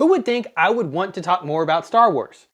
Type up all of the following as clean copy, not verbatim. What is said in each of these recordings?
Who would think I would want to talk more about Star Wars?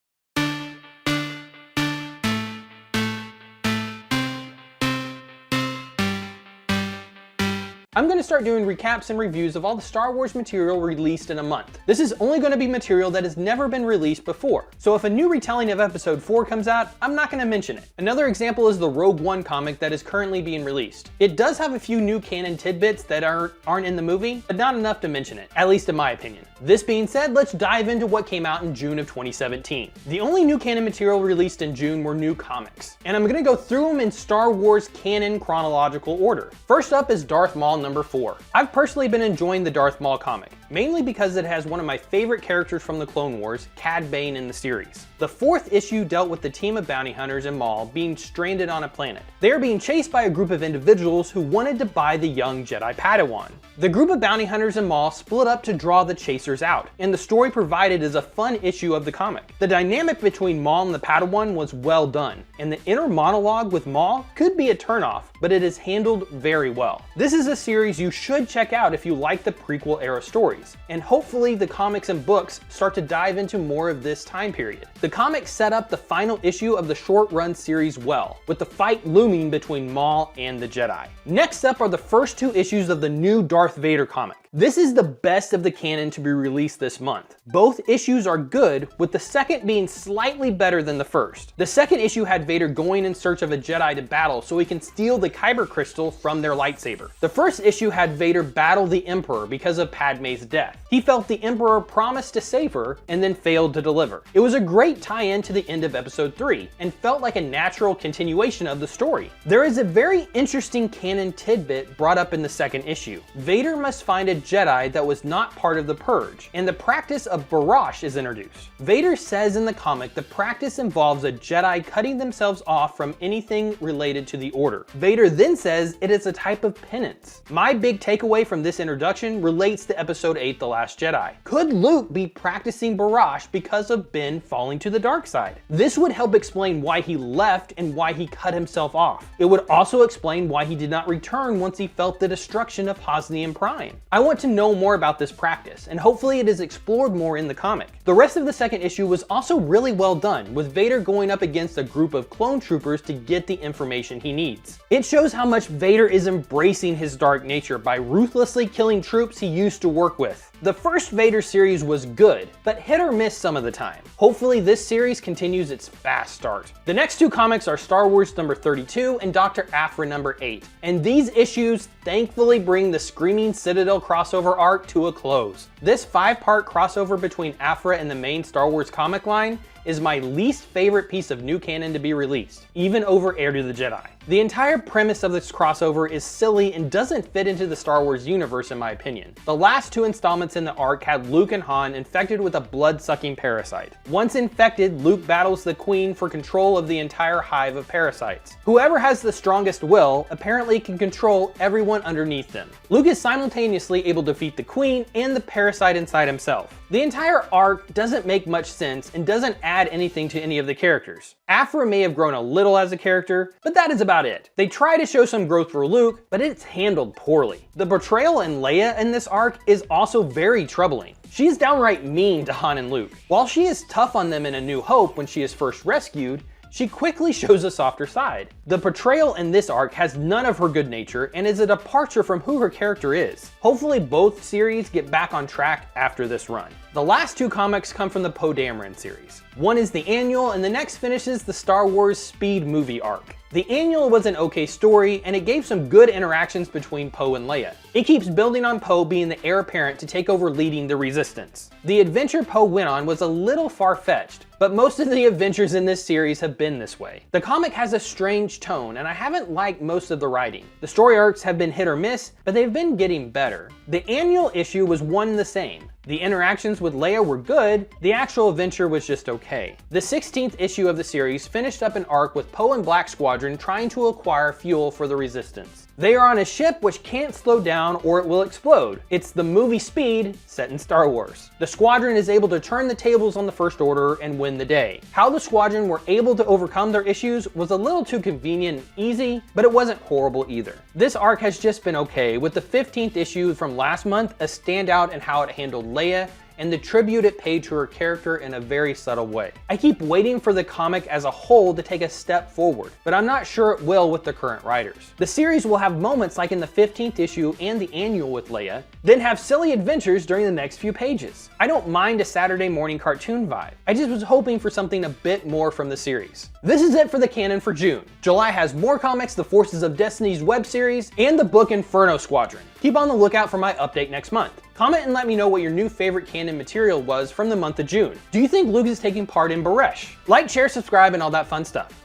I'm going to start doing recaps and reviews of all the Star Wars material released in a month. This is only going to be material that has never been released before, so if a new retelling of Episode 4 comes out, I'm not going to mention it. Another example is the Rogue One comic that is currently being released. It does have a few new canon tidbits that aren't in the movie, but not enough to mention it, at least in my opinion. This being said, let's dive into what came out in June of 2017. The only new canon material released in June were new comics, and I'm going to go through them in Star Wars canon chronological order. First up is Darth Maul number 4. I've personally been enjoying the Darth Maul comic, mainly because it has one of my favorite characters from the Clone Wars, Cad Bane, in the series. The 4th issue dealt with the team of bounty hunters and Maul being stranded on a planet. They are being chased by a group of individuals who wanted to buy the young Jedi Padawan. The group of bounty hunters and Maul split up to draw the chasers out, and the story provided is a fun issue of the comic. The dynamic between Maul and the Padawan was well done, and the inner monologue with Maul could be a turnoff, but it is handled very well. This is a series you should check out if you like the prequel era stories, and hopefully the comics and books start to dive into more of this time period. The comics set up the final issue of the short run series well, with the fight looming between Maul and the Jedi. Next up are the first 2 issues of the new Darth Vader comic. This is the best of the canon to be released this month. Both issues are good, with the second being slightly better than the first. The second issue had Vader going in search of a Jedi to battle so he can steal the Kyber crystal from their lightsaber. The first issue had Vader battle the Emperor because of Padme's death. He felt the Emperor promised to save her and then failed to deliver. It was a great tie-in to the end of Episode 3 and felt like a natural continuation of the story. There is a very interesting canon tidbit brought up in the second issue. Vader must find a Jedi that was not part of the Purge, and the practice of Barrage is introduced. Vader says in the comic the practice involves a Jedi cutting themselves off from anything related to the Order. Vader then says it is a type of penance. My big takeaway from this introduction relates to Episode 8, The Last Jedi. Could Luke be practicing Barrage because of Ben falling to the dark side? This would help explain why he left and why he cut himself off. It would also explain why he did not return once he felt the destruction of Hosnian Prime. I want to know more about this practice, and hopefully it is explored more in the comic. The rest of the second issue was also really well done, with Vader going up against a group of clone troopers to get the information he needs. It shows how much Vader is embracing his dark nature by ruthlessly killing troops he used to work with. The first Vader series was good, but hit or miss some of the time. Hopefully this series continues its fast start. The next 2 comics are Star Wars number 32 and Dr. Aphra number 8, and these issues thankfully bring the Screaming Citadel crossover arc to a close. This 5-part crossover between Aphra and the main Star Wars comic line is my least favorite piece of new canon to be released, even over Heir to the Jedi. The entire premise of this crossover is silly and doesn't fit into the Star Wars universe in my opinion. The last 2 installments in the arc had Luke and Han infected with a blood-sucking parasite. Once infected, Luke battles the Queen for control of the entire hive of parasites. Whoever has the strongest will apparently can control everyone underneath them. Luke is simultaneously able to defeat the Queen and the parasite inside himself. The entire arc doesn't make much sense and doesn't add anything to any of the characters. Aphra may have grown a little as a character, but that is about it. They try to show some growth for Luke, but it's handled poorly. The portrayal in Leia in this arc is also very troubling. She is downright mean to Han and Luke. While she is tough on them in A New Hope when she is first rescued, she quickly shows a softer side. The portrayal in this arc has none of her good nature and is a departure from who her character is. Hopefully both series get back on track after this run. The last 2 comics come from the Poe Dameron series. One is the annual and the next finishes the Star Wars Speed movie arc. The annual was an okay story, and it gave some good interactions between Poe and Leia. It keeps building on Poe being the heir apparent to take over leading the Resistance. The adventure Poe went on was a little far-fetched, but most of the adventures in this series have been this way. The comic has a strange tone, and I haven't liked most of the writing. The story arcs have been hit or miss, but they've been getting better. The annual issue was one and the same. The interactions with Leia were good, the actual adventure was just okay. The 16th issue of the series finished up an arc with Poe and Black Squadron trying to acquire fuel for the Resistance. They are on a ship which can't slow down or it will explode. It's the movie Speed set in Star Wars. The squadron is able to turn the tables on the First Order and win the day. How the squadron were able to overcome their issues was a little too convenient and easy, but it wasn't horrible either. This arc has just been okay, with the 15th issue from last month a standout in how it handled Leia and the tribute it paid to her character in a very subtle way. I keep waiting for the comic as a whole to take a step forward, but I'm not sure it will with the current writers. The series will have moments like in the 15th issue and the annual with Leia, then have silly adventures during the next few pages. I don't mind a Saturday morning cartoon vibe. I just was hoping for something a bit more from the series. This is it for the canon for June. July has more comics, the Forces of Destiny's web series, and the book Inferno Squadron. Keep on the lookout for my update next month. Comment and let me know what your new favorite canon material was from the month of June. Do you think Luke is taking part in Baresh? Like, share, subscribe, and all that fun stuff.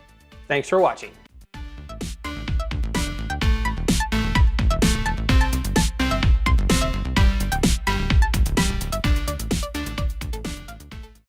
Thanks for watching.